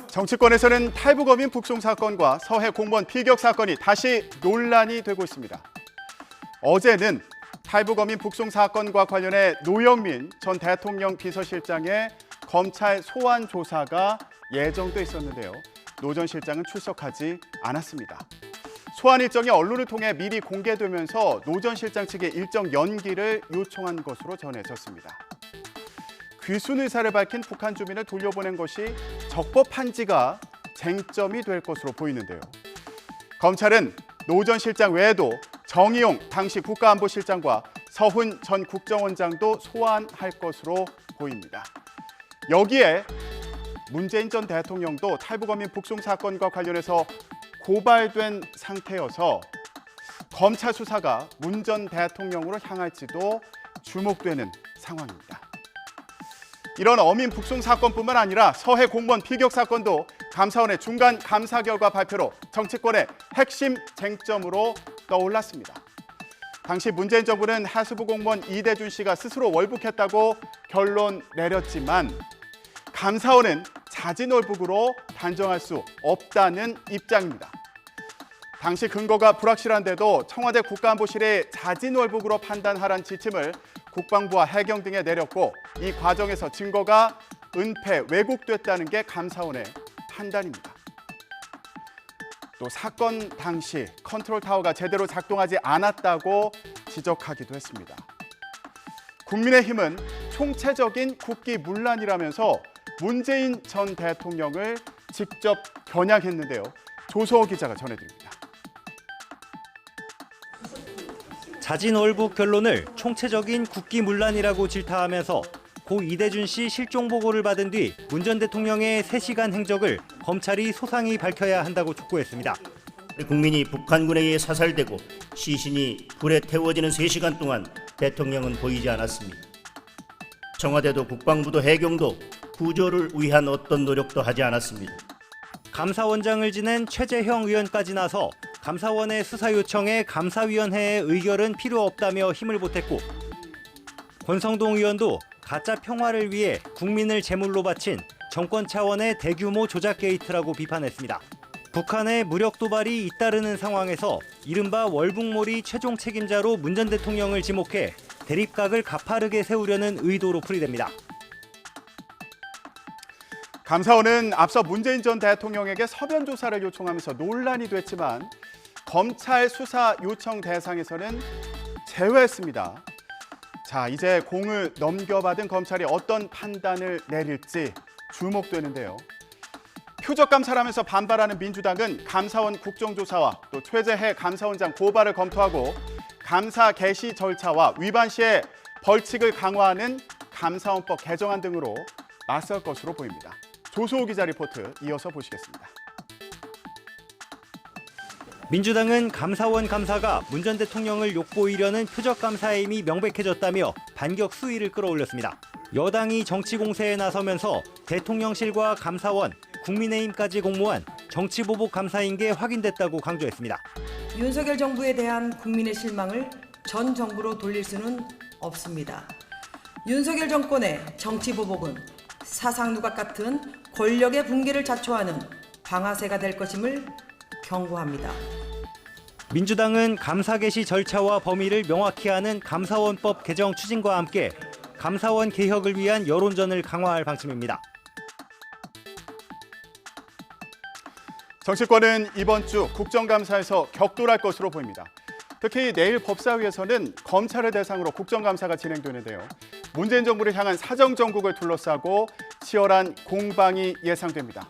정치권에서는 탈북어민 북송 사건과 서해 공무원 피격 사건이 다시 논란이 되고 있습니다. 어제는 탈북어민 북송 사건과 관련해 노영민 전 대통령 비서실장의 검찰 소환 조사가 예정돼 있었는데요. 노 전 실장은 출석하지 않았습니다. 소환 일정이 언론을 통해 미리 공개되면서 노 전 실장 측에 일정 연기를 요청한 것으로 전해졌습니다. 귀순 의사를 밝힌 북한 주민을 돌려보낸 것이 적법한지가 쟁점이 될 것으로 보이는데요. 검찰은 노 전 실장 외에도 정의용 당시 국가안보실장과 서훈 전 국정원장도 소환할 것으로 보입니다. 여기에 문재인 전 대통령도 탈북어민 북송 사건과 관련해서 고발된 상태여서 검찰 수사가 문 전 대통령으로 향할지도 주목되는 상황입니다. 이런 어민 북송 사건뿐만 아니라 서해 공무원 피격 사건도 감사원의 중간 감사 결과 발표로 정치권의 핵심 쟁점으로 떠올랐습니다. 당시 문재인 정부는 하수부 공무원 이대준 씨가 스스로 월북했다고 결론 내렸지만 감사원은 자진월북으로 단정할 수 없다는 입장입니다. 당시 근거가 불확실한데도 청와대 국가안보실이 자진월북으로 판단하라는 지침을 국방부와 해경 등에 내렸고 이 과정에서 증거가 은폐, 왜곡됐다는 게 감사원의 판단입니다. 또 사건 당시 컨트롤타워가 제대로 작동하지 않았다고 지적하기도 했습니다. 국민의힘은 총체적인 국기문란이라면서 문재인 전 대통령을 직접 겨냥했는데요. 조소호 기자가 전해드립니다. 자진월북 결론을 총체적인 국기문란이라고 질타하면서 고 이대준 씨 실종 보고를 받은 뒤 문 전 대통령의 3시간 행적을 검찰이 소상히 밝혀야 한다고 촉구했습니다. 국민이 북한군에 의해 사살되고 시신이 불에 태워지는 3시간 동안 대통령은 보이지 않았습니다. 청와대도 국방부도 해경도 구조를 위한 어떤 노력도 하지 않았습니다. 감사원장을 지낸 최재형 의원까지 나서 감사원의 수사 요청에 감사위원회의 의결은 필요 없다며 힘을 보탰고 권성동 의원도 가짜 평화를 위해 국민을 제물로 바친 정권 차원의 대규모 조작 게이트라고 비판했습니다. 북한의 무력 도발이 잇따르는 상황에서 이른바 월북몰이 최종 책임자로 문 전 대통령을 지목해 대립각을 가파르게 세우려는 의도로 풀이됩니다. 감사원은 앞서 문재인 전 대통령에게 서면 조사를 요청하면서 논란이 됐지만 검찰 수사 요청 대상에서는 제외했습니다. 자, 이제 공을 넘겨받은 검찰이 어떤 판단을 내릴지 주목되는데요. 표적 감사라면서 반발하는 민주당은 감사원 국정조사와 또 최재해 감사원장 고발을 검토하고 감사 개시 절차와 위반 시에 벌칙을 강화하는 감사원법 개정안 등으로 맞설 것으로 보입니다. 조소호 기자 리포트 이어서 보시겠습니다. 민주당은 감사원 감사가 문 전 대통령을 욕보이려는 표적 감사에 이미 명백해졌다며 반격 수위를 끌어올렸습니다. 여당이 정치 공세에 나서면서 대통령실과 감사원, 국민의힘까지 공모한 정치보복 감사인 게 확인됐다고 강조했습니다. 윤석열 정부에 대한 국민의 실망을 전 정부로 돌릴 수는 없습니다. 윤석열 정권의 정치보복은 사상 누각 같은 권력의 붕괴를 자초하는 방아쇠가 될 것임을 경고합니다. 민주당은 감사 개시 절차와 범위를 명확히 하는 감사원법 개정 추진과 함께 감사원 개혁을 위한 여론전을 강화할 방침입니다. 정치권은 이번 주 국정감사에서 격돌할 것으로 보입니다. 특히 내일 법사위에서는 검찰을 대상으로 국정감사가 진행되는데요. 문재인 정부를 향한 사정정국을 둘러싸고 치열한 공방이 예상됩니다.